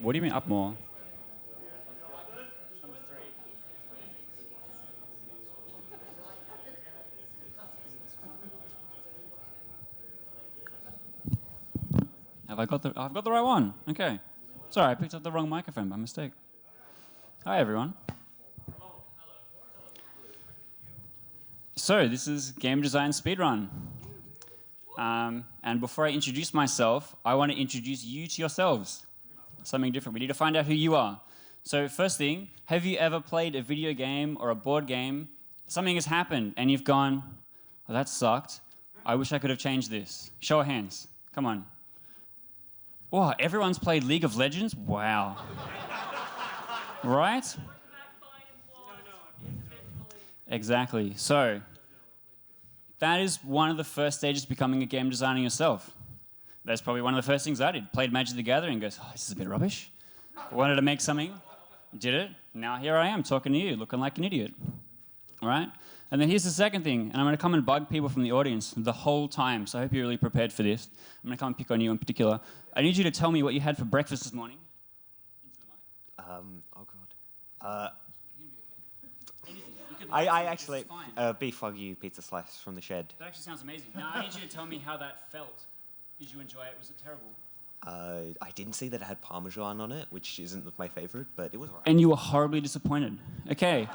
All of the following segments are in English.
What do you mean up more? I've got the right one. Okay. Sorry, I picked up the wrong microphone by mistake. Hi, everyone. So this is Game Design Speedrun. And before I introduce myself, I want to introduce you to yourselves. Something different. We need to find out who you are. So first thing, have you ever played a video game or a board game? Something has happened and you've gone, oh, that sucked. I wish I could have changed this. Show of hands. Come on. Wow, everyone's played League of Legends? Wow. Right? Exactly. So, that is one of the first stages of becoming a game designer yourself. That's probably one of the first things I did. Played Magic the Gathering and goes, oh, this is a bit rubbish. Wanted to make something, did it. Now here I am talking to you, looking like an idiot. All right? And then here's the second thing, and I'm going to come and bug people from the audience the whole time, so I hope you're really prepared for this. I'm going to come and pick on you in particular. I need you to tell me what you had for breakfast this morning. Oh God. I actually beef wagyu pizza slice from the shed. That actually sounds amazing. Now I need you to tell me how that felt. Did you enjoy it? Was it terrible? I didn't see that it had Parmesan on it, which isn't my favorite, but it was alright. And you were horribly disappointed. Okay.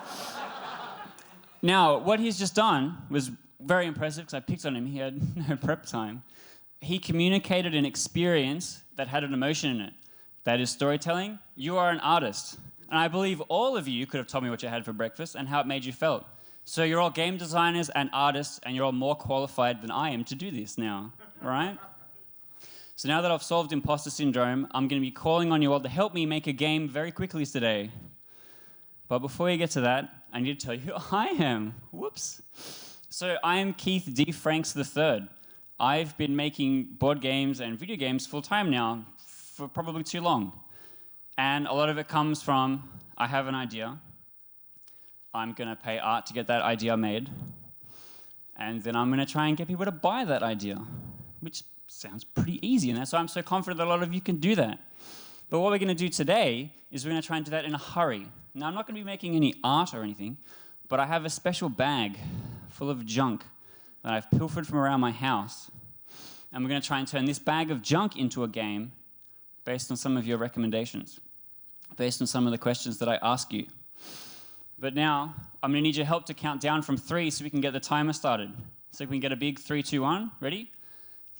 Now, what he's just done was very impressive because I picked on him. He had no prep time. He communicated an experience that had an emotion in it. That is storytelling. You are an artist. And I believe all of you could have told me what you had for breakfast and how it made you felt. So you're all game designers and artists, and you're all more qualified than I am to do this now, right? So now that I've solved imposter syndrome, I'm going to be calling on you all to help me make a game very quickly today. But before we get to that, I need to tell you who I am. Whoops. So I am Keith D. Franks III. I've been making board games and video games full-time now for probably too long. And a lot of it comes from, I have an idea. I'm going to pay art to get that idea made. And then I'm going to try and get people to buy that idea, which sounds pretty easy. And that's why I'm so confident that a lot of you can do that. But what we're going to do today is we're going to try and do that in a hurry. Now, I'm not going to be making any art or anything, but I have a special bag full of junk that I've pilfered from around my house. And we're going to try and turn this bag of junk into a game based on some of your recommendations, based on some of the questions that I ask you. But now, I'm going to need your help to count down from 3 so we can get the timer started. So we can get a big 3, 2, 1. Ready?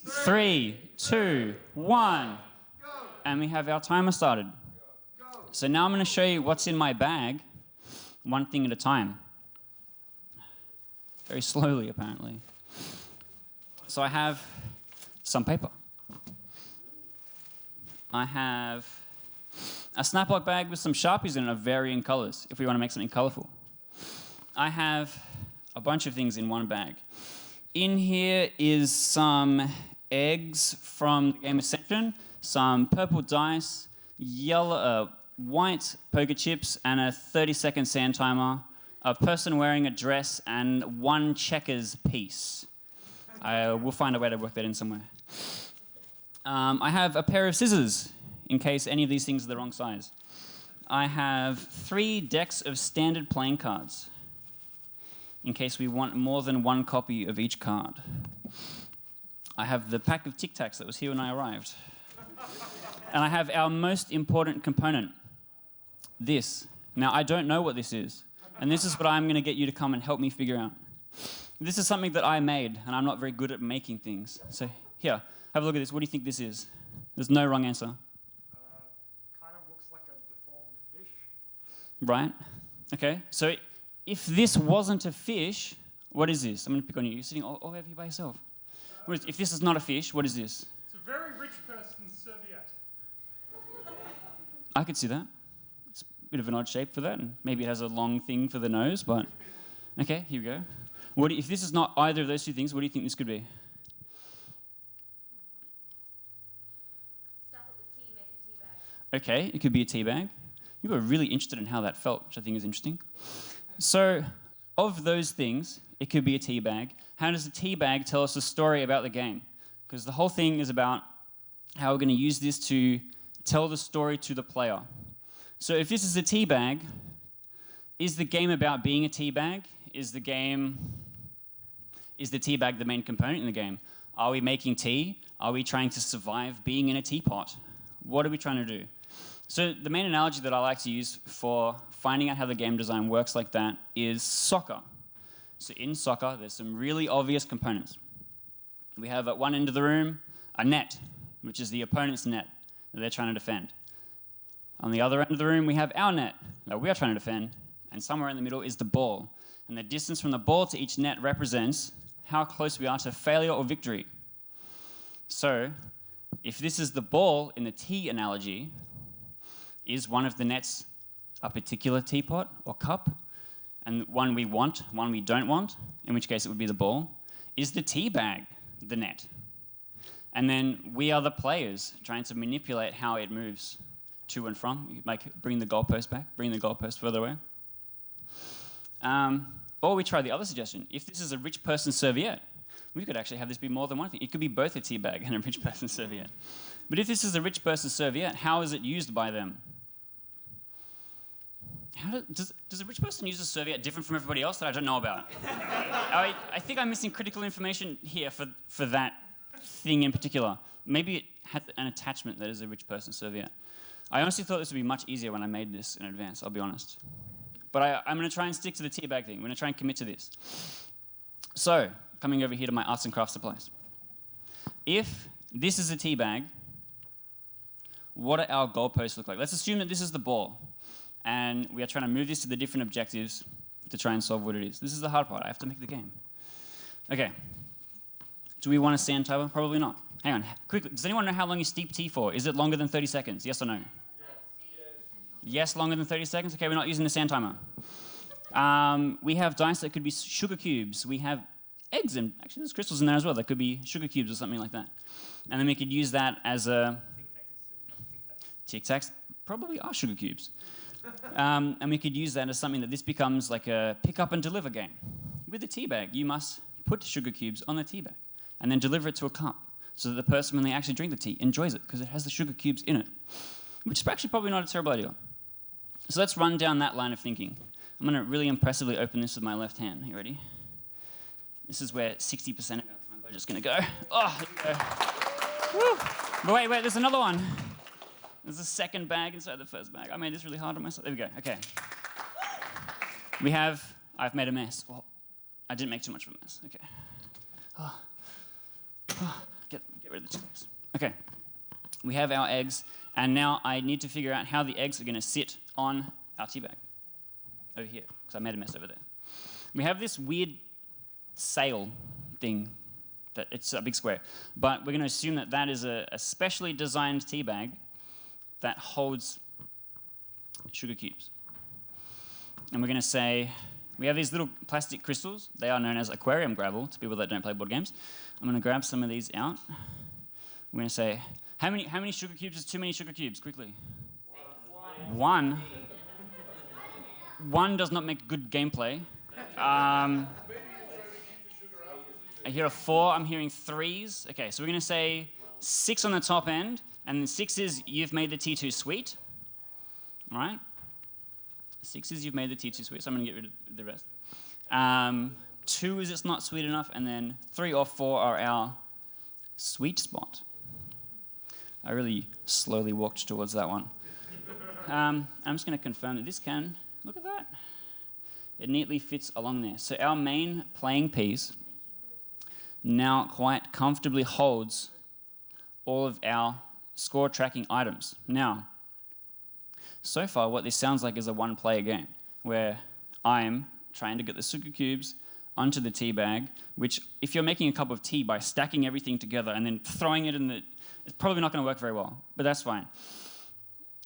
3, 2, 1. Go. And we have our timer started. Go. So now I'm going to show you what's in my bag, one thing at a time. Very slowly, apparently. So I have some paper. I have a Snaplock bag with some Sharpies in it of varying colors, if we want to make something colorful. I have a bunch of things in one bag. In here is some eggs from the game Ascension, some purple dice, yellow, white poker chips, and a 30-second sand timer, a person wearing a dress, and 1 checkers piece. We'll find a way to work that in somewhere. I have a pair of scissors, in case any of these things are the wrong size. I have 3 decks of standard playing cards, in case we want more than 1 copy of each card. I have the pack of Tic Tacs that was here when I arrived. And I have our most important component, this. Now, I don't know what this is, and this is what I'm going to get you to come and help me figure out. This is something that I made, and I'm not very good at making things. So here, have a look at this. What do you think this is? There's no wrong answer. Kind of looks like a deformed fish. Right. Okay. So if this wasn't a fish, what is this? I'm going to pick on you. You're sitting all over here by yourself. If this is not a fish, what is this? It's a very rich person's serviette. I could see that. It's a bit of an odd shape for that, and maybe it has a long thing for the nose, but... Okay, here we go. If this is not either of those 2 things, what do you think this could be? Stuff it with tea, make a tea bag. Okay, it could be a tea bag. You were really interested in how that felt, which I think is interesting. So, of those things, it could be a tea bag. How does the tea bag tell us a story about the game? Because the whole thing is about how we're going to use this to tell the story to the player. So if this is a tea bag, is the game about being a tea bag? Is the tea bag the main component in the game? Are we making tea? Are we trying to survive being in a teapot? What are we trying to do? So the main analogy that I like to use for finding out how the game design works like that is soccer. So in soccer, there's some really obvious components. We have at one end of the room a net, which is the opponent's net that they're trying to defend. On the other end of the room, we have our net that we are trying to defend, and somewhere in the middle is the ball. And the distance from the ball to each net represents how close we are to failure or victory. So, if this is the ball in the tea analogy, is one of the nets a particular teapot or cup? And one we want, one we don't want, in which case it would be the ball. Is the tea bag the net? And then we are the players trying to manipulate how it moves to and from, like bring the goalpost back, bring the goalpost further away. Or we try the other suggestion. If this is a rich person's serviette, we could actually have this be more than one thing. It could be both a tea bag and a rich person's serviette. But if this is a rich person's serviette, how is it used by them? Does a rich person use a serviette different from everybody else that I don't know about? I think I'm missing critical information here for that thing in particular. Maybe it has an attachment that is a rich person's serviette. I honestly thought this would be much easier when I made this in advance, I'll be honest. But I'm going to try and stick to the tea bag thing. I'm going to try and commit to this. So, coming over here to my arts and crafts supplies. If this is a tea bag, what do our goalposts look like? Let's assume that this is the ball, and we are trying to move this to the different objectives to try and solve what it is. This is the hard part. I have to make the game. Okay. Do we want a sand timer? Probably not. Hang on. Quickly, does anyone know how long you steep tea for? Is it longer than 30 seconds? Yes or no? Yes, longer than 30 seconds? Okay, we're not using the sand timer. We have dice that could be sugar cubes. We have eggs, and actually there's crystals in there as well. That could be sugar cubes or something like that. And then we could use that as a... Tic Tacs probably are sugar cubes. And we could use that as something that this becomes like a pick up and deliver game. With a tea bag, you must put sugar cubes on the tea bag and then deliver it to a cup so that the person, when they actually drink the tea, enjoys it because it has the sugar cubes in it, which is actually probably not a terrible idea. So let's run down that line of thinking. I'm going to really impressively open this with my left hand. You ready? This is where 60% of our budget is going to go. Oh, there we go. Woo. But wait, there's another one. There's a second bag inside the first bag. I made this really hard on myself. There we go. Okay. I've made a mess. Well, I didn't make too much of a mess. Okay. Get rid of the chips. Okay. We have our eggs, and now I need to figure out how the eggs are going to sit on our tea bag over here, because I made a mess over there. We have this weird sail thing. That it's a big square. But we're going to assume that that is a specially designed tea bag that holds sugar cubes. And we're going to say, we have these little plastic crystals. They are known as aquarium gravel to people that don't play board games. I'm going to grab some of these out. We're going to say, how many sugar cubes is too many sugar cubes? Quickly. One. One does not make good gameplay. I hear a 4. I'm hearing 3s. Okay, so we're going to say 6 on the top end. And then 6 is you've made the tea too sweet. All right? 6 is you've made the tea too sweet, so I'm going to get rid of the rest. 2 is it's not sweet enough, and then 3 or 4 are our sweet spot. I really slowly walked towards that one. I'm just going to confirm that this can, look at that. It neatly fits along there. So our main playing piece now quite comfortably holds all of our score tracking items. Now, so far what this sounds like is a one-player game where I'm trying to get the sugar cubes onto the tea bag, which if you're making a cup of tea by stacking everything together and then throwing it in the... It's probably not going to work very well, but that's fine.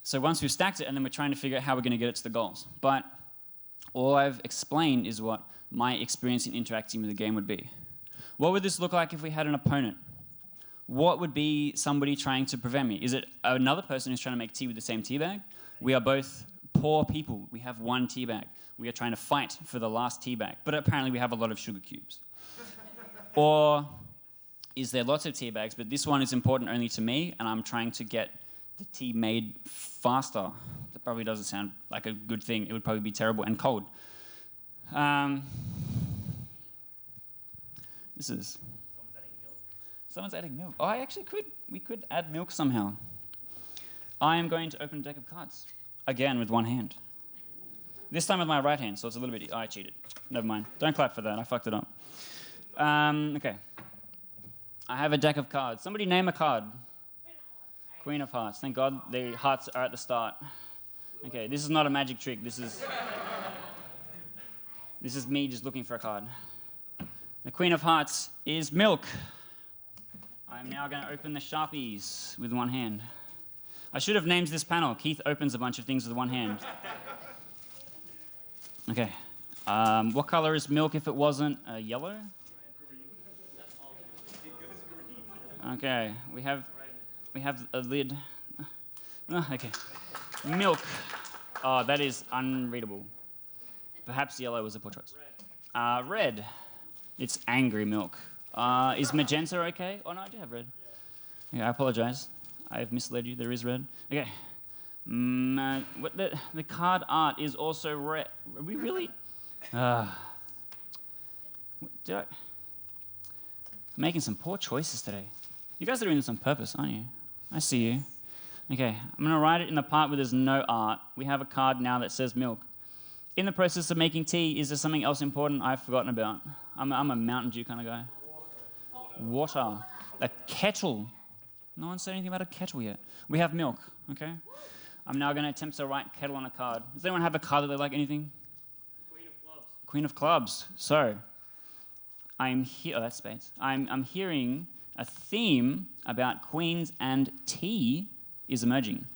So once we've stacked it, and then we're trying to figure out how we're going to get it to the goals. But all I've explained is what my experience in interacting with the game would be. What would this look like if we had an opponent? What would be somebody trying to prevent me? Is it another person who's trying to make tea with the same tea bag? We are both poor people. We have one tea bag. We are trying to fight for the last tea bag. But apparently we have a lot of sugar cubes. Or is there lots of tea bags, but this one is important only to me, and I'm trying to get the tea made faster. That probably doesn't sound like a good thing. It would probably be terrible and cold. This is... Someone's adding milk. Oh, I actually could. We could add milk somehow. I am going to open a deck of cards. Again, with one hand. This time with my right hand, so it's a little bit... I cheated. Never mind. Don't clap for that. I fucked it up. Okay. I have a deck of cards. Somebody name a card. Queen of Hearts. Thank God the hearts are at the start. Okay, this is not a magic trick. This is me just looking for a card. The Queen of Hearts is milk. I'm now going to open the Sharpies with one hand. I should have named this panel. Keith opens a bunch of things with one hand. Okay. What color is milk if it wasn't yellow? Okay. We have a lid. Okay. Milk. Oh, that is unreadable. Perhaps yellow was a poor choice. Red. It's angry milk. Is magenta okay? Oh, no, I do have red. Yeah, I apologize. I have misled you. There is red. Okay. What the card art is also red. Are we really? I'm making some poor choices today. You guys are doing this on purpose, aren't you? I see you. Okay, I'm going to write it in the part where there's no art. We have a card now that says milk. In the process of making tea, is there something else important I've forgotten about? I'm a Mountain Dew kind of guy. Water. A kettle. No one said anything about a kettle yet. We have milk, okay? I'm now going to attempt to write kettle on a card. Does anyone have a card that they like? Anything? Queen of Clubs. Queen of Clubs. So, I'm here. Oh, that's spades. I'm hearing a theme about queens and tea is emerging.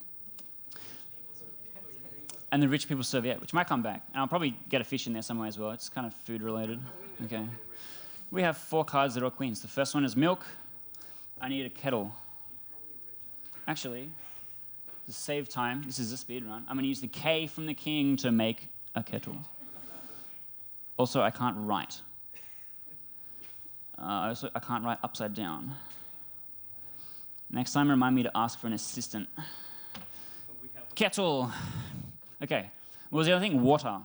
And the rich people serviette, which might come back. And I'll probably get a fish in there somewhere as well. It's kind of food related. Okay. We have 4 cards that are queens. The first one is milk. I need a kettle. Actually, to save time, this is a speed run. I'm going to use the K from the king to make a kettle. Also, I can't write. I can't write upside down. Next time, remind me to ask for an assistant. Kettle. Okay. What was the other thing? Water.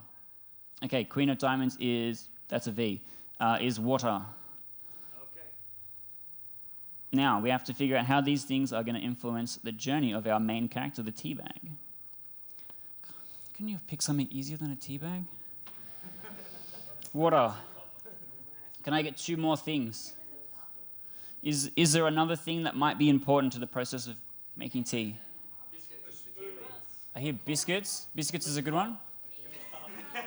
Okay, Queen of Diamonds is, that's a V, is water. Okay. Now, we have to figure out how these things are going to influence the journey of our main character, the tea bag. Couldn't you have picked something easier than a tea bag? Water. Can I get 2 more things? Is there another thing that might be important to the process of making tea? I hear biscuits. Biscuits is a good one.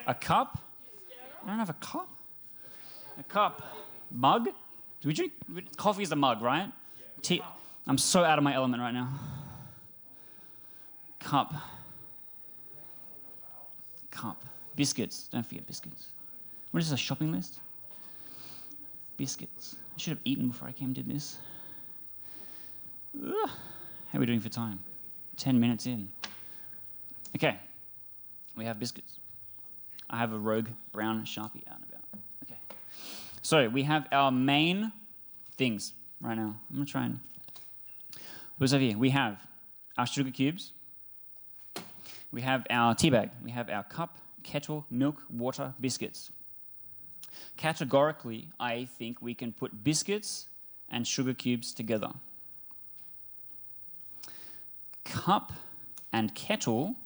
A cup? I don't have a cup. A cup. Mug? Do we drink? Coffee is a mug, right? Tea. I'm so out of my element right now. Cup. Cup. Biscuits. Don't forget biscuits. What is this, a shopping list? Biscuits. I should have eaten before I came and did this. Ugh. How are we doing for time? 10 minutes in. Okay. We have biscuits. I have a rogue brown Sharpie out and about. Okay. So we have our main things right now. I'm going to try and... What's over here? We have our sugar cubes. We have our tea bag. We have our cup, kettle, milk, water, biscuits. Categorically, I think we can put biscuits and sugar cubes together. Cup and kettle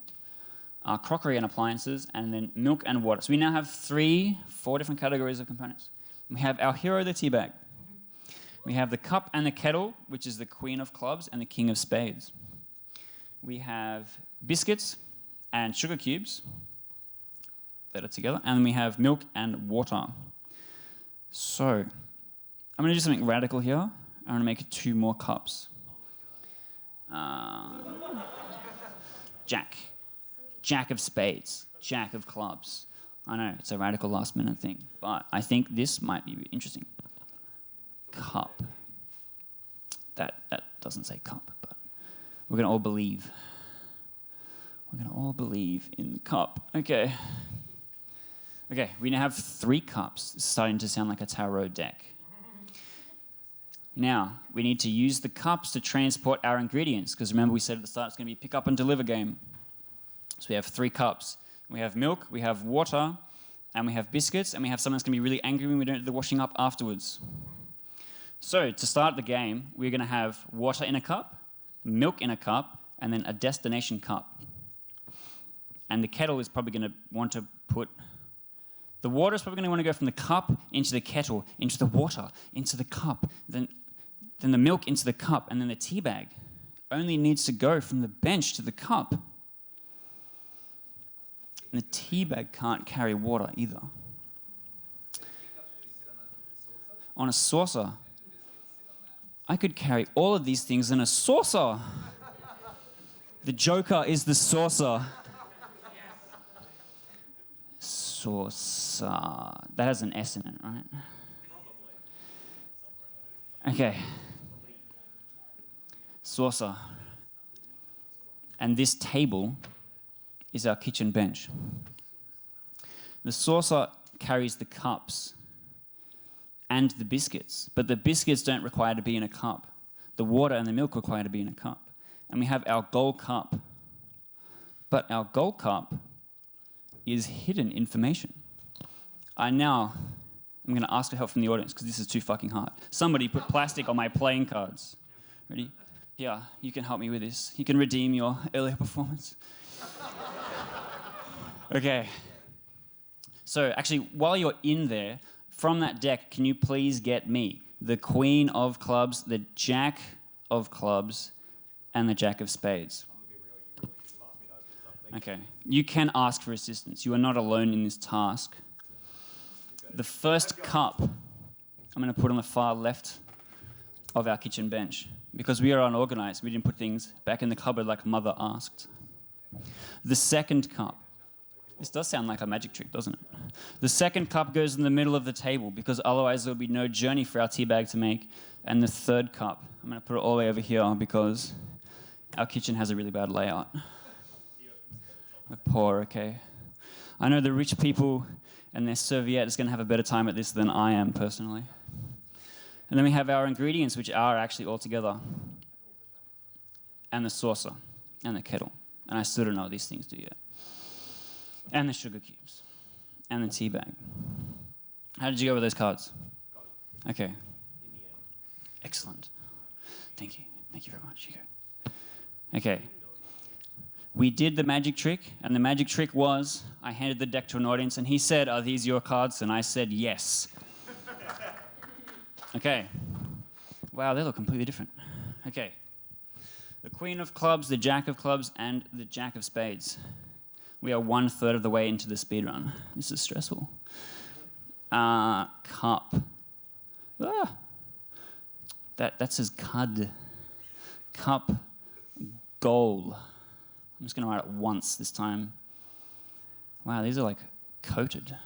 are crockery and appliances, and then milk and water. So we now have 4 different categories of components. We have our hero, the tea bag. We have the cup and the kettle, which is the Queen of Clubs and the King of Spades. We have biscuits and sugar cubes that are together, and we have milk and water. So, I'm going to do something radical here. I'm going to make 2 more cups. Jack. Jack of Spades. Jack of Clubs. I know, it's a radical last-minute thing, but I think this might be interesting. Cup. That doesn't say cup, but we're going to all believe. We're going to all believe in the cup. Okay. Okay, we now have 3 cups. It's starting to sound like a tarot deck. Now, we need to use the cups to transport our ingredients, because remember we said at the start it's going to be a pick up and deliver game. So we have 3 cups. We have milk, we have water, and we have biscuits, and we have someone that's going to be really angry when we don't do the washing up afterwards. So to start the game, we're going to have water in a cup, milk in a cup, and then a destination cup. And the kettle is probably going to want to put... The water is probably going to want to go from the cup into the kettle, into the water, into the cup, then the milk into the cup, and then the tea bag only needs to go from the bench to the cup. And the tea bag can't carry water either. On a saucer. I could carry all of these things in a saucer. The Joker is the saucer. Saucer. That has an S in it, right? Okay. Saucer. And this table is our kitchen bench. The saucer carries the cups and the biscuits, but the biscuits don't require to be in a cup. The water and the milk require to be in a cup. And we have our gold cup. But our gold cup is hidden information. I'm going to ask for help from the audience because this is too fucking hard. Somebody put plastic on my playing cards. Ready? Yeah, you can help me with this. You can redeem your earlier performance. Okay. So actually, while you're in there, from that deck, can you please get me the Queen of Clubs, the Jack of Clubs, and the Jack of Spades? Okay. You can ask for assistance. You are not alone in this task. The first cup, I'm going to put on the far left of our kitchen bench because we are unorganized. We didn't put things back in the cupboard like Mother asked. The second cup. This does sound like a magic trick, doesn't it? The second cup goes in the middle of the table because otherwise there would be no journey for our tea bag to make. And the third cup, I'm going to put it all the way over here because our kitchen has a really bad layout. We're poor, okay? I know the rich people and their serviette is going to have a better time at this than I am personally. And then we have our ingredients, which are actually all together. And the saucer and the kettle. And I still don't know what these things do yet. And the sugar cubes. And the tea bag. How did you go with those cards? Okay. Excellent. Thank you. Thank you very much. You go. Okay. We did the magic trick, and the magic trick was I handed the deck to an audience, and he said, "Are these your cards?" And I said, "Yes." Okay. Wow, they look completely different. Okay. The Queen of Clubs, the Jack of Clubs, and the Jack of Spades. We are 1/3 of the way into the speed run. This is stressful. Cup. Ah. That says cud. Cup. Goal. I'm just going to write it once this time. Wow, these are like coated.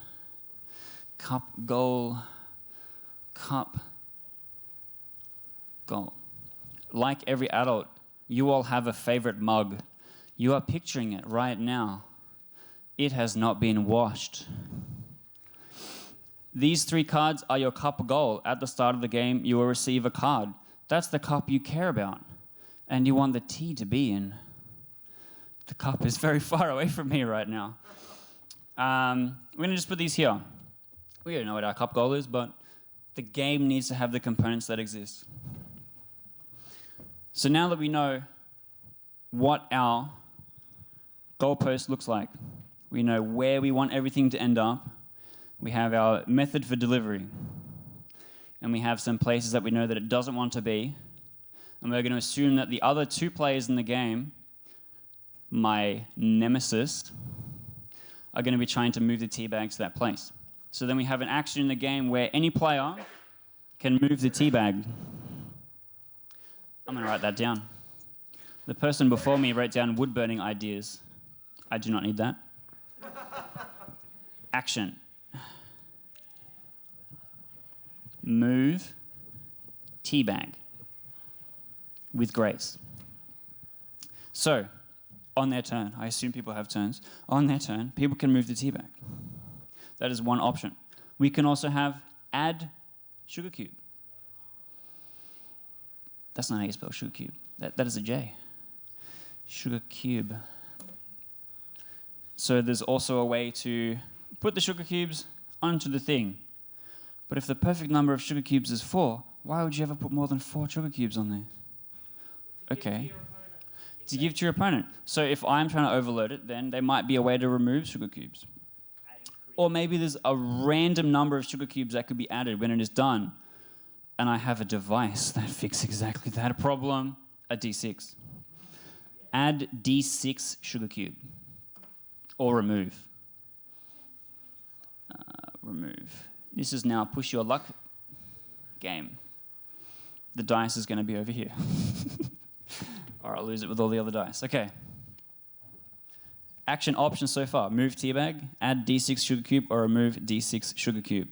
Cup, goal, cup, goal. Like every adult, you all have a favorite mug. You are picturing it right now. It has not been washed. These 3 cards are your cup goal. At the start of the game, you will receive a card. That's the cup you care about. And you want the tea to be in. The cup is very far away from me right now. We're going to just put these here. We don't know what our cup goal is, but the game needs to have the components that exist. So now that we know what our goalpost looks like, we know where we want everything to end up, we have our method for delivery, and we have some places that we know that it doesn't want to be, and we're going to assume that the other 2 players in the game, my nemesis, are going to be trying to move the tea bag to that place. So then we have an action in the game where any player can move the tea bag. I'm going to write that down. The person before me wrote down wood-burning ideas. I do not need that. Action. Move tea bag with grace. So, on their turn, I assume people have turns, on their turn, people can move the tea bag. That is one option. We can also have add sugar cube. That's not how you spell sugar cube. That is a J. Sugar cube. So there's also a way to put the sugar cubes onto the thing. But if the perfect number of sugar cubes is 4, why would you ever put more than 4 sugar cubes on there? Okay. To give to your opponent. So if I'm trying to overload it, then there might be a way to remove sugar cubes. Or maybe there's a random number of sugar cubes that could be added when it is done. And I have a device that fixes exactly that problem. A D6. Add D6 sugar cube. Or remove. Remove. This is now push your luck game. The dice is going to be over here. Or I'll lose it with all the other dice. Okay. Action options so far. Move teabag, add D6 sugar cube, or remove D6 sugar cube.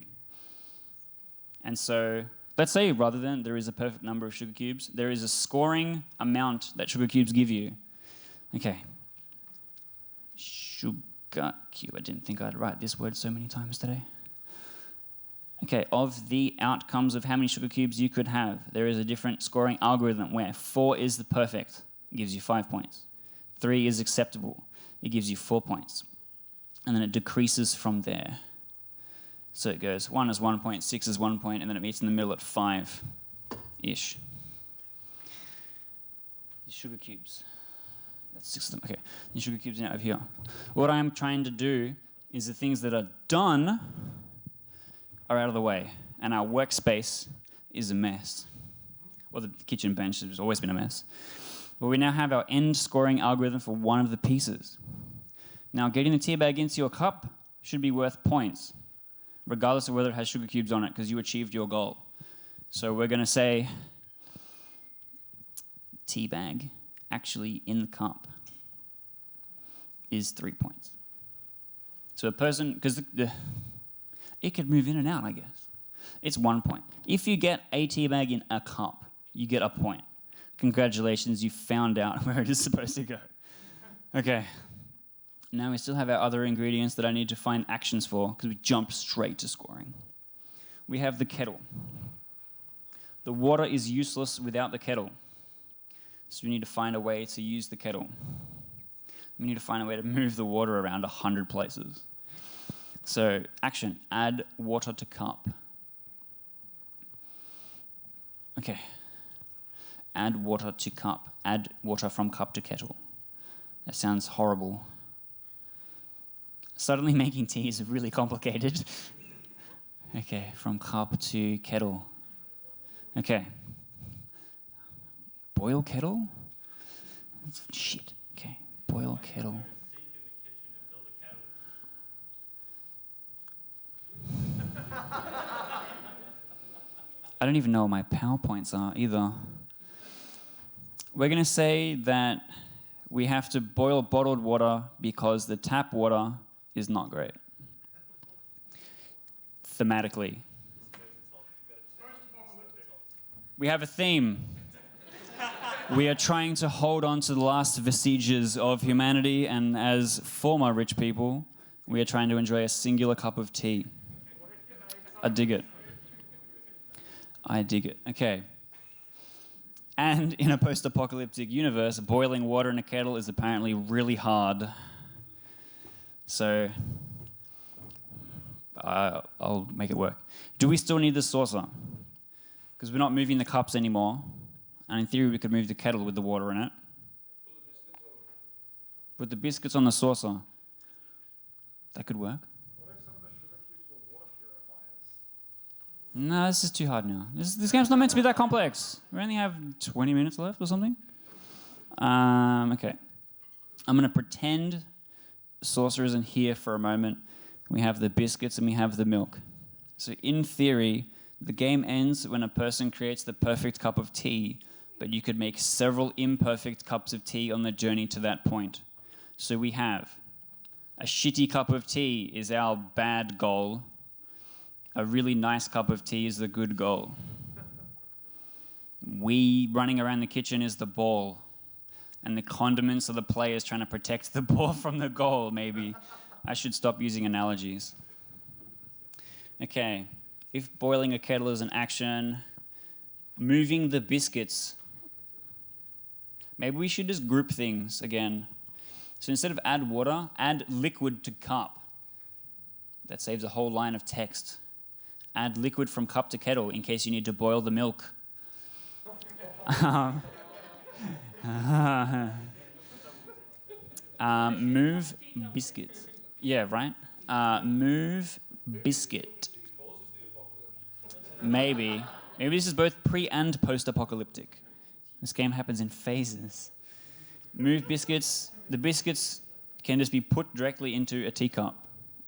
And so, let's say rather than there is a perfect number of sugar cubes, there is a scoring amount that sugar cubes give you. Okay. Sugar cube. I didn't think I'd write this word so many times today. Okay, of the outcomes of how many sugar cubes you could have, there is a different scoring algorithm where 4 is the perfect, it gives you 5 points. 3 is acceptable, it gives you 4 points. And then it decreases from there. So it goes 1 is 1 point, 6 is 1 point, and then it meets in the middle at 5-ish. The sugar cubes. That's 6 of them. Okay, the sugar cubes are now over here. What I'm trying to do is the things that are done are out of the way, and our workspace is a mess. Well, the kitchen bench has always been a mess. But we now have our end scoring algorithm for one of the pieces. Now, getting the tea bag into your cup should be worth points, regardless of whether it has sugar cubes on it, because you achieved your goal. So we're going to say tea bag actually in the cup is 3 points. So a person, because it could move in and out, I guess. It's 1 point. If you get a tea bag in a cup, you get a point. Congratulations, you found out where it is supposed to go. Okay. Now we still have our other ingredients that I need to find actions for, because we jumped straight to scoring. We have the kettle. The water is useless without the kettle. So we need to find a way to use the kettle. We need to find a way to move the water around 100 places. So, action, add water to cup. Okay. Add water to cup. Add water from cup to kettle. That sounds horrible. Suddenly making tea is really complicated. Okay, from cup to kettle. Okay. Boil kettle? Shit. Okay, boil kettle. I don't even know what my PowerPoints are either. We're going to say that we have to boil bottled water because the tap water is not great. Thematically. We have a theme. We are trying to hold on to the last vestiges of humanity, and as former rich people, we are trying to enjoy a singular cup of tea. I dig it. I dig it. Okay. And in a post-apocalyptic universe, boiling water in a kettle is apparently really hard. So, I'll make it work. Do we still need the saucer? Because we're not moving the cups anymore. And in theory, we could move the kettle with the water in it. Put the biscuits on the saucer. That could work. No, this is too hard now. This game's not meant to be that complex. We only have 20 minutes left or something. Okay. I'm going to pretend the saucer isn't here for a moment. We have the biscuits and we have the milk. So in theory, the game ends when a person creates the perfect cup of tea, but you could make several imperfect cups of tea on the journey to that point. So we have a shitty cup of tea is our bad goal. A really nice cup of tea is the good goal. We running around the kitchen is the ball. And the condiments are the players trying to protect the ball from the goal, maybe. I should stop using analogies. Okay, if boiling a kettle is an action, moving the biscuits Maybe we should just group things again. So instead of add water, add liquid to cup. That saves a whole line of text. Add liquid from cup to kettle in case you need to boil the milk. Move biscuits. Yeah, right? Move biscuit. Maybe. Maybe this is both pre- and post-apocalyptic. This game happens in phases. Move biscuits. The biscuits can just be put directly into a teacup,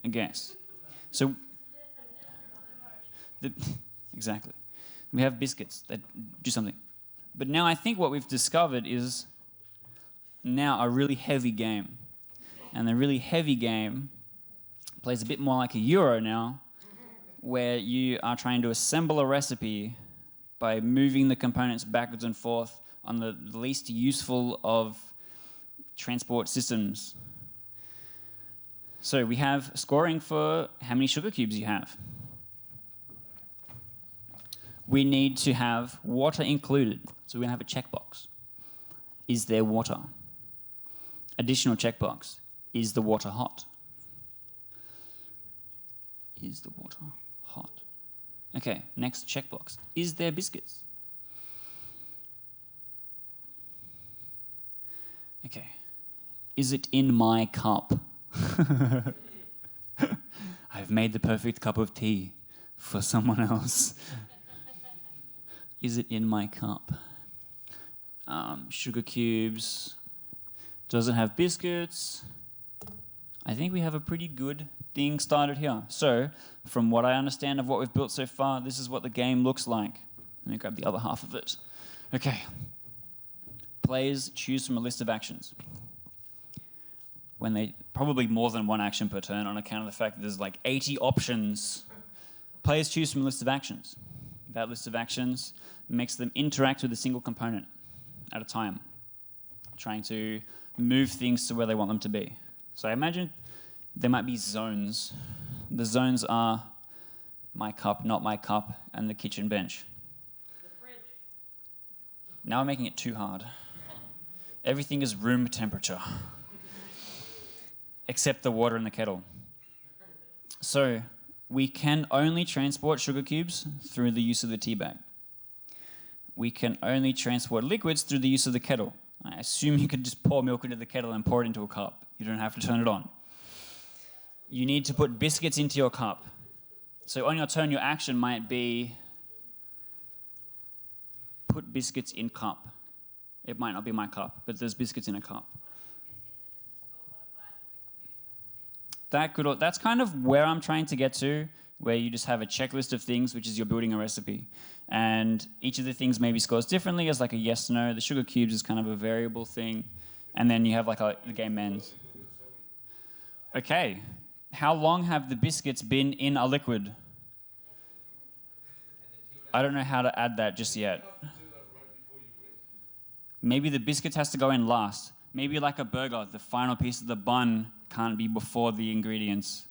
I guess. So, exactly. We have biscuits that do something. But now I think what we've discovered is now a really heavy game. And the really heavy game plays a bit more like a Euro now, where you are trying to assemble a recipe by moving the components backwards and forth on the least useful of transport systems. So we have scoring for how many sugar cubes you have. We need to have water included. So we're going to have a checkbox. Is there water? Additional checkbox. Is the water hot? Is the water hot? Okay, next checkbox. Is there biscuits? Okay. Is it in my cup? I've made the perfect cup of tea for someone else. Is it in my cup? Sugar cubes. Does it have biscuits? I think we have a pretty good thing started here. So, from what I understand of what we've built so far, this is what the game looks like. Let me grab the other half of it. Okay. Players choose from a list of actions. When they probably more than one action per turn on account of the fact that there's like 80 options. Players choose from a list of actions. That list of actions makes them interact with a single component at a time, trying to move things to where they want them to be. So I imagine there might be zones. The zones are my cup, not my cup, and the kitchen bench. The fridge. Now I'm making it too hard. Everything is room temperature, except the water in the kettle. So we can only transport sugar cubes through the use of the tea bag. We can only transport liquids through the use of the kettle. I assume you could just pour milk into the kettle and pour it into a cup. You don't have to turn it on. You need to put biscuits into your cup. So on your turn, your action might be put biscuits in cup. It might not be my cup, but there's biscuits in a cup. That's kind of where I'm trying to get to, where you just have a checklist of things, which is you're building a recipe. And each of the things maybe scores differently as like a yes, no. The sugar cubes is kind of a variable thing. And then you have like the game ends. Okay. How long have the biscuits been in a liquid? I don't know how to add that just yet. Maybe the biscuits has to go in last. Maybe like a burger, the final piece of the bun can't be before the ingredients.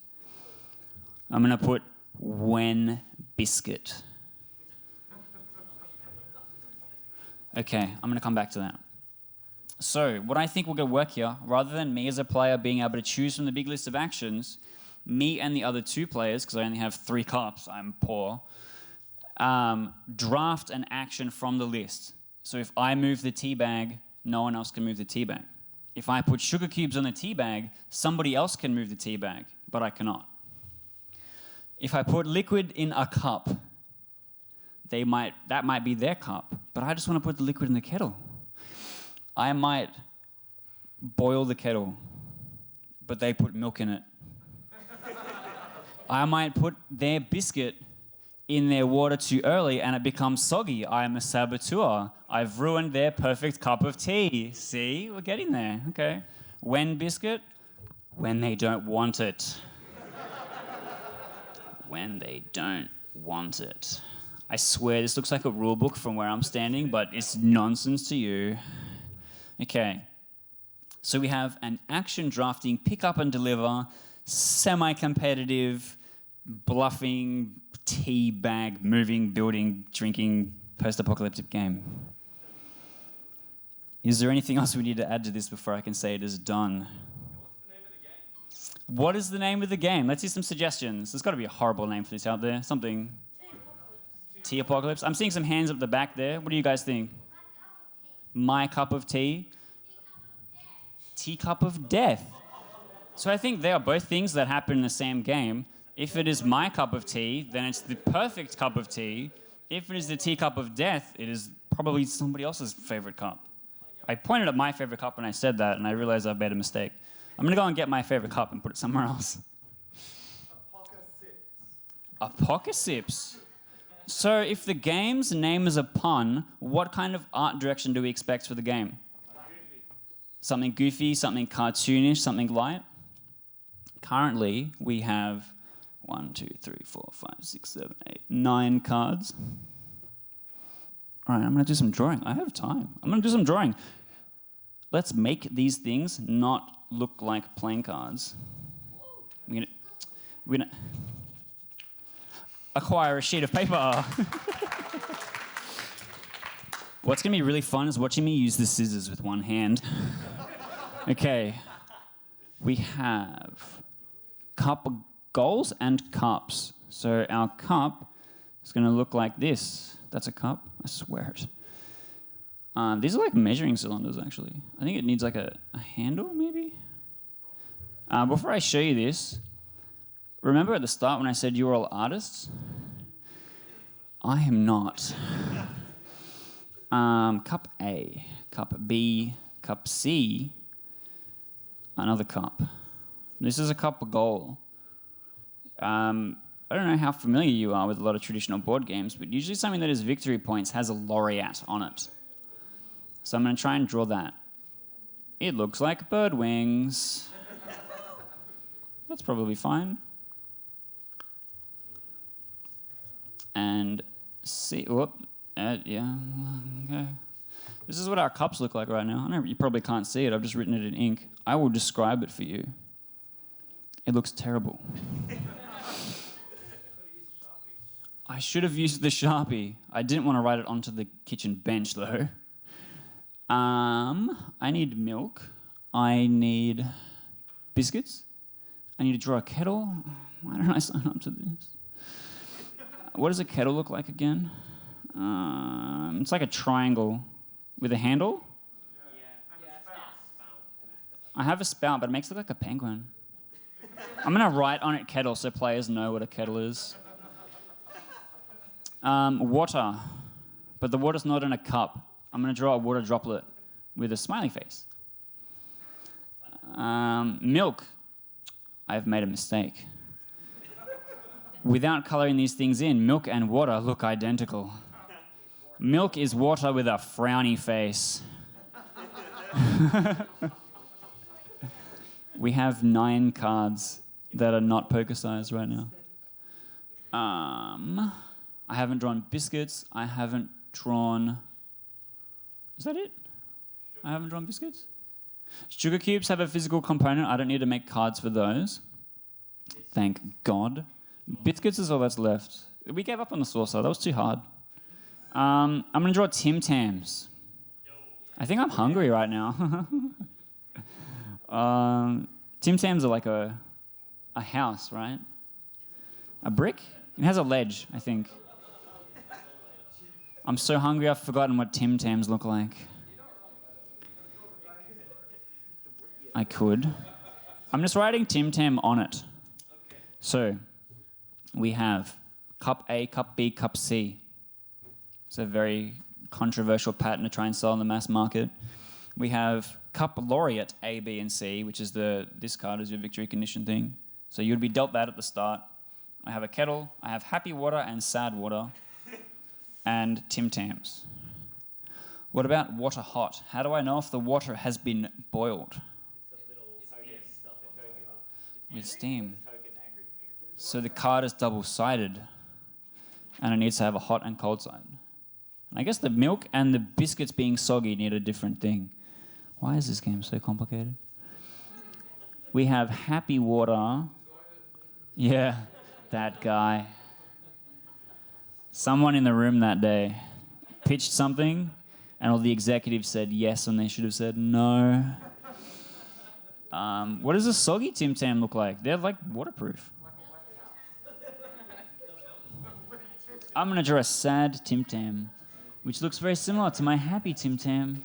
I'm going to put when biscuit. Okay, I'm going to come back to that. So, what I think will go work here, rather than me as a player being able to choose from the big list of actions, me and the other two players, because I only have 3 cups, I'm poor, draft an action from the list. So if I move the tea bag, no one else can move the tea bag. If I put sugar cubes on the tea bag, somebody else can move the tea bag, but I cannot. If I put liquid in a cup, that might be their cup, but I just want to put the liquid in the kettle. I might boil the kettle, but they put milk in it. I might put their biscuit in their water too early and it becomes soggy. I am a saboteur. I've ruined their perfect cup of tea. See, we're getting there. Okay. When biscuit? When they don't want it. When they don't want it. I swear this looks like a rule book from where I'm standing, but it's nonsense to you. Okay. So we have an action drafting, pick up and deliver, semi-competitive, bluffing, tea bag, moving, building, drinking, post-apocalyptic game. Is there anything else we need to add to this before I can say it is done? What is the name of the game? Let's see some suggestions. There's got to be a horrible name for this out there. Something. Tea Apocalypse. I'm seeing some hands up the back there. What do you guys think? My Cup of Tea. Teacup of Death. So I think they are both things that happen in the same game. If it is my cup of tea, then it's the perfect cup of tea. If it is the teacup of death, it is probably somebody else's favorite cup. I pointed at my favorite cup when I said that, and I realized I've made a mistake. I'm going to go and get my favorite cup and put it somewhere else. Apocalypse. So if the game's name is a pun, what kind of art direction do we expect for the game? Something goofy, something cartoonish, something light? Currently, we have 1, 2, 3, 4, 5, 6, 7, 8, 9 cards. All right, I'm going to do some drawing. I have time. I'm going to do some drawing. Let's make these things not look like playing cards. We're gonna acquire a sheet of paper. What's going to be really fun is watching me use the scissors with one hand. Okay. We have cup goals and cups. So our cup is going to look like this. That's a cup? I swear it. These are like measuring cylinders, actually. I think it needs like a handle, maybe? Before I show you this, remember at the start when I said you were all artists? I am not. Cup A, cup B, cup C, another cup. This is a cup of gold. I don't know how familiar you are with a lot of traditional board games, but usually something that is victory points has a laureate on it. So I'm going to try and draw that. It looks like bird wings. That's probably fine. And see, whoop, yeah, okay. This is what our cups look like right now. I know you probably can't see it. I've just written it in ink. I will describe it for you. It looks terrible. I should have used the Sharpie. I didn't want to write it onto the kitchen bench, though. I need milk. I need biscuits. I need to draw a kettle. Why don't I sign up to this? What does a kettle look like again? It's like a triangle with a handle. I have a spout, but it makes it look like a penguin. I'm going to write on it kettle so players know what a kettle is. Water, but the water's not in a cup. I'm going to draw a water droplet with a smiley face. Milk. I've made a mistake. Without colouring these things in, milk and water look identical. Milk is water with a frowny face. We have 9 cards that are not poker sized right now. I haven't drawn biscuits. I haven't drawn... Is that it? I haven't drawn biscuits? Sugar cubes have a physical component. I don't need to make cards for those. Thank God. Biscuits is all that's left. We gave up on the saucer. That was too hard. I'm going to draw Tim Tams. I think I'm hungry right now. Tim Tams are like a house, right? A brick? It has a ledge, I think. I'm so hungry I've forgotten what Tim Tams look like. I could. I'm just writing Tim Tam on it. So, we have cup A, cup B, cup C. It's a very controversial pattern to try and sell in the mass market. We have cup laureate A, B, and C, which is this card is your victory condition thing. So you'd be dealt that at the start. I have a kettle, I have happy water and sad water, and Tim Tams. What about water hot? How do I know if the water has been boiled? With steam. So the card is double-sided, and it needs to have a hot and cold side. And I guess the milk and the biscuits being soggy need a different thing. Why is this game so complicated? We have happy water. Yeah, that guy. Someone in the room that day pitched something, and all the executives said yes when they should have said no. What does a soggy Tim Tam look like? They're like waterproof. I'm going to draw a sad Tim Tam, which looks very similar to my happy Tim Tam.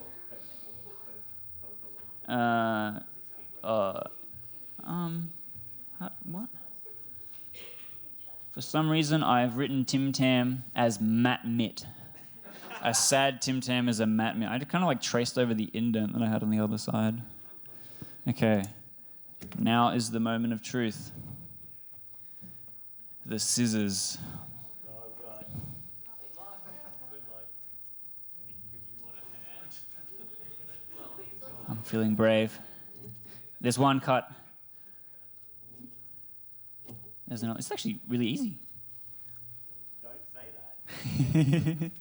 What? For some reason, I've written Tim Tam as Matt Mitt. A sad Tim Tam is a Matt Mitt. I kind of like traced over the indent that I had on the other side. Okay. Now is the moment of truth. The scissors. I'm feeling brave. There's one cut. There's another. It's actually really easy. Don't say that.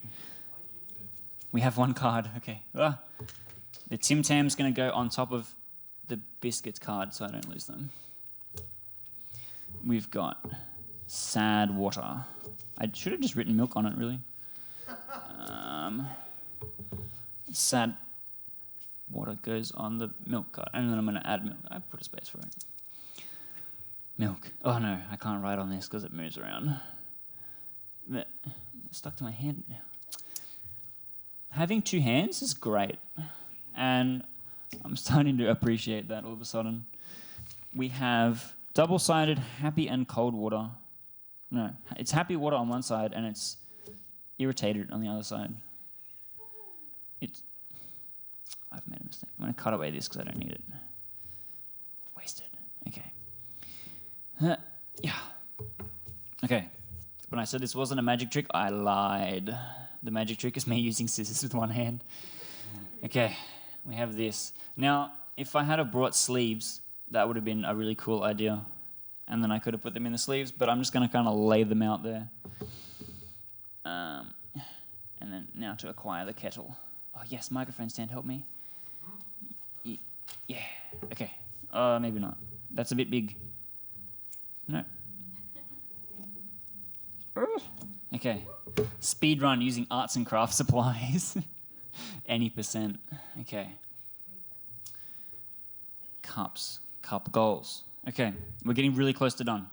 We have one card. Okay. Ah. The Tim Tam's going to go on top of the biscuits card so I don't lose them. We've got sad water. I should have just written milk on it, really. Sad water goes on the milk card. And then I'm going to add milk. I put a space for it. Milk. Oh no, I can't write on this because it moves around. It's stuck to my hand now. Having two hands is great. And I'm starting to appreciate that all of a sudden. We have double-sided happy and cold water. No, it's happy water on one side and it's irritated on the other side. I've made a mistake. I'm going to cut away this because I don't need it. Wasted. Okay. Yeah. Okay. When I said this wasn't a magic trick, I lied. The magic trick is me using scissors with one hand. Okay. We have this. Now, if I had have brought sleeves, that would have been a really cool idea. And then I could have put them in the sleeves, but I'm just going to kind of lay them out there. And then now to acquire the kettle. Oh, yes, microphone stand, help me. Yeah, okay. Maybe not. That's a bit big. No. Okay. Speed run using arts and craft supplies. Any %. Okay. Cups. Cup goals. Okay, we're getting really close to done.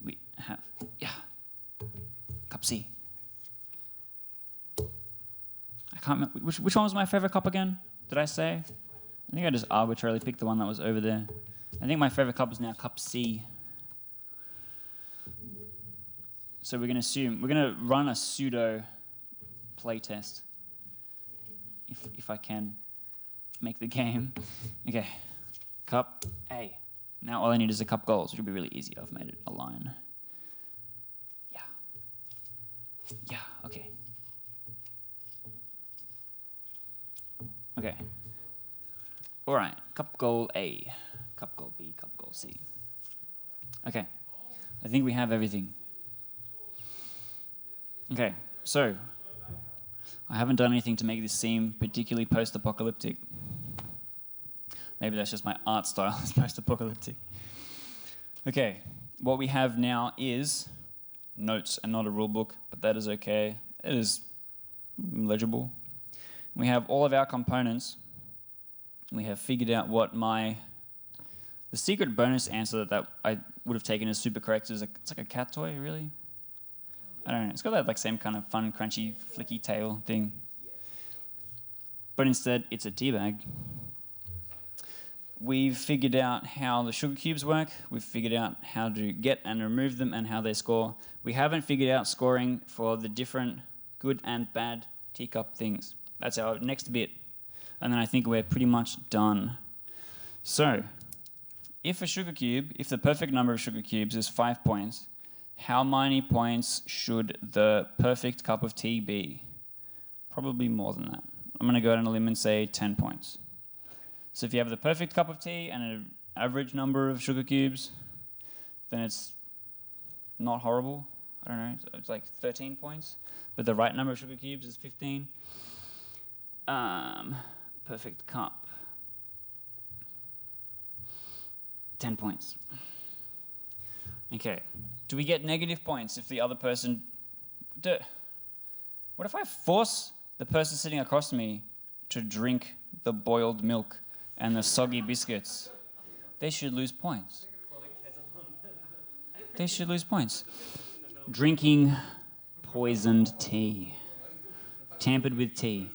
We have, cup C. I can't remember, which one was my favorite cup again? Did I say? I think I just arbitrarily picked the one that was over there. I think my favorite cup is now cup C. So we're going to run a pseudo play test. If I can make the game. Okay. Cup A. Now all I need is a cup goals, which will be really easy. I've made it a line. Yeah, okay. Okay. All right, cup goal A, cup goal B, cup goal C. Okay, I think we have everything. Okay, so I haven't done anything to make this seem particularly post-apocalyptic. Maybe that's just my art style, it's post-apocalyptic. Okay, what we have now is notes and not a rule book, but that is okay. It is legible. We have all of our components. We have figured out what the secret bonus answer that I would have taken as super correct is it's like a cat toy, really? I don't know. It's got that like same kind of fun, crunchy, flicky tail thing. But instead, it's a tea bag. We've figured out how the sugar cubes work. We've figured out how to get and remove them and how they score. We haven't figured out scoring for the different good and bad teacup things. That's our next bit. And then I think we're pretty much done. So, if the perfect number of sugar cubes is 5 points, how many points should the perfect cup of tea be? Probably more than that. I'm going to go out on a limb and say 10 points. So if you have the perfect cup of tea and an average number of sugar cubes, then it's not horrible. I don't know, it's like 13 points. But the right number of sugar cubes is 15. Perfect cup. 10 points. Okay. Do we get negative points if the other person... What if I force the person sitting across from me to drink the boiled milk and the soggy biscuits? They should lose points. They should lose points. Drinking poisoned tea. Tampered with tea.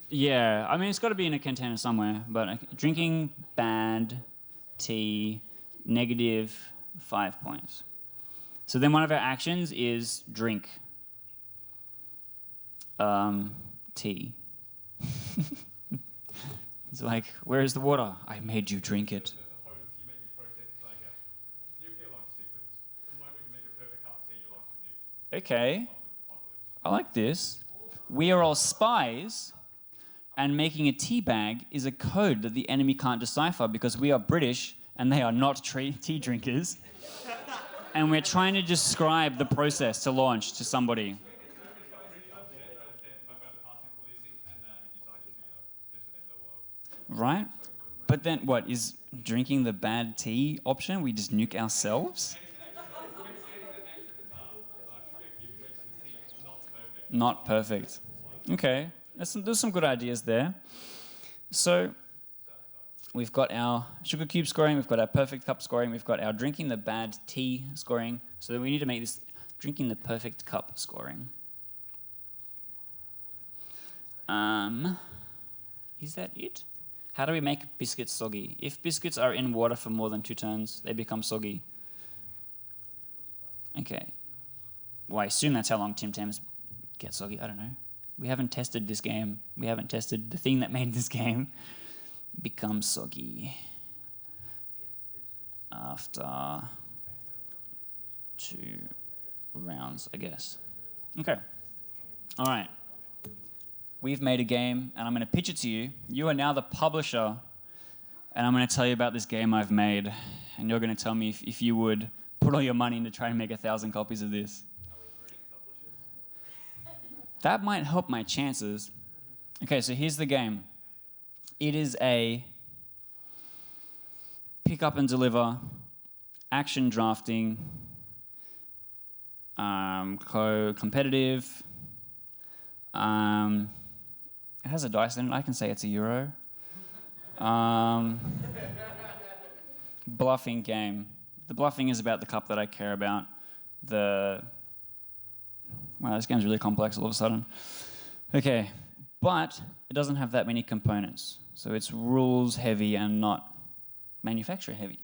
Yeah, I mean, it's got to be in a container somewhere, but drinking bad tea, -5 points. So then one of our actions is drink tea. It's like, where is the water? I made you drink it. Okay, I like this. We are all spies, and making a tea bag is a code that the enemy can't decipher because we are British and they are not tea drinkers. And we're trying to describe the process to launch to somebody. Right? But then what, is drinking the bad tea option? We just nuke ourselves? Not perfect. Okay, there's some good ideas there. So we've got our sugar cube scoring, we've got our perfect cup scoring, we've got our drinking the bad tea scoring. So we need to make this drinking the perfect cup scoring. Is that it? How do we make biscuits soggy? If biscuits are in water for more than 2 turns, they become soggy. Okay. Well, I assume that's how long Tim Tams get soggy. I don't know. We haven't tested this game. We haven't tested the thing that made this game become soggy after 2 rounds, I guess. Okay. All right. We've made a game, and I'm going to pitch it to you. You are now the publisher, and I'm going to tell you about this game I've made, and you're going to tell me if you would put all your money in to try and make 1,000 copies of this. That might help my chances. Okay, so here's the game. It is a pick up and deliver, action drafting, competitive. It has a dice in it. I can say it's a euro. Bluffing game. The bluffing is about the cup that I care about. Wow, this game's really complex all of a sudden. Okay, but it doesn't have that many components. So it's rules heavy and not manufacturer heavy.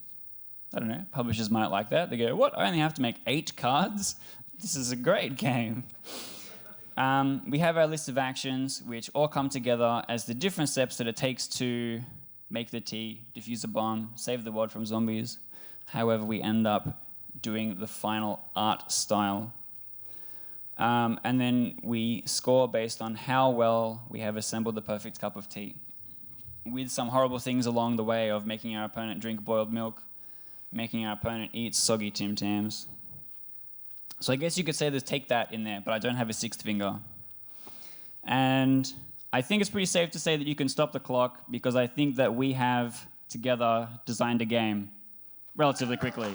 I don't know, publishers might like that. They go, what, I only have to make 8 cards? This is a great game. We have our list of actions, which all come together as the different steps that it takes to make the tea, defuse a bomb, save the world from zombies. However, we end up doing the final art style. And then we score based on how well we have assembled the perfect cup of tea, with some horrible things along the way of making our opponent drink boiled milk, making our opponent eat soggy Tim Tams. So I guess you could say there's take that in there, but I don't have a 6th finger. And I think it's pretty safe to say that you can stop the clock because I think that we have together designed a game relatively quickly.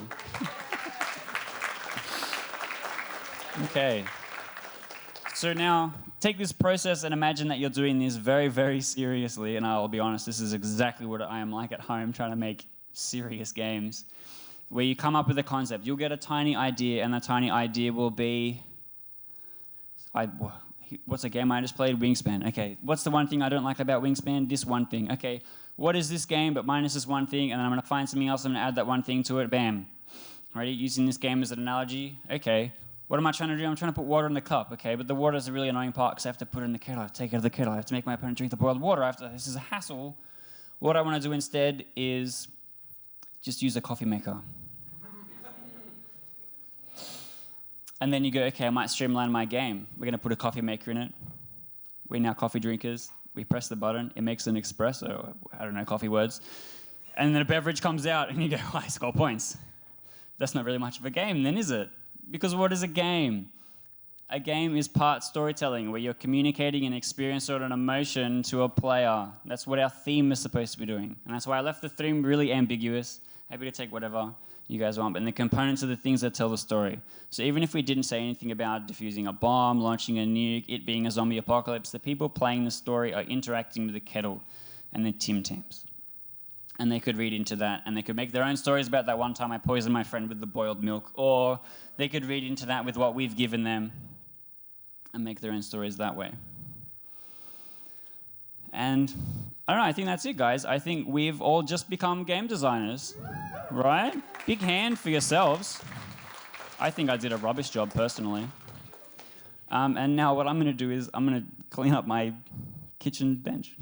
Okay. So now take this process and imagine that you're doing this very, very seriously. And I'll be honest, this is exactly what I am like at home trying to make serious games, where you come up with a concept. You'll get a tiny idea, and that tiny idea will be, what's a game I just played? Wingspan. Okay, what's the one thing I don't like about Wingspan? This one thing. Okay, what is this game but minus this one thing? And then I'm going to find something else and add that one thing to it. Bam. Ready? Using this game as an analogy. Okay, what am I trying to do? I'm trying to put water in the cup. Okay, but the water is a really annoying part because I have to put it in the kettle. I have to take it out of the kettle. I have to make my opponent drink the boiled water. This is a hassle. What I want to do instead is just use a coffee maker. And then you go, okay, I might streamline my game. We're going to put a coffee maker in it. We're now coffee drinkers. We press the button. It makes an espresso. I don't know, coffee words. And then a beverage comes out, and you go, I score points. That's not really much of a game then, is it? Because what is a game? A game is part storytelling, where you're communicating an experience or an emotion to a player. That's what our theme is supposed to be doing. And that's why I left the theme really ambiguous. Happy to take whatever. you guys want, but the components are the things that tell the story. So even if we didn't say anything about defusing a bomb, launching a nuke, it being a zombie apocalypse, the people playing the story are interacting with the kettle and the Tim Tams. And they could read into that, and they could make their own stories about that one time I poisoned my friend with the boiled milk, or they could read into that with what we've given them and make their own stories that way. And I don't know, I think that's it, guys. I think we've all just become game designers, right? Big hand for yourselves. I think I did a rubbish job personally. And now what I'm going to do is I'm going to clean up my kitchen bench.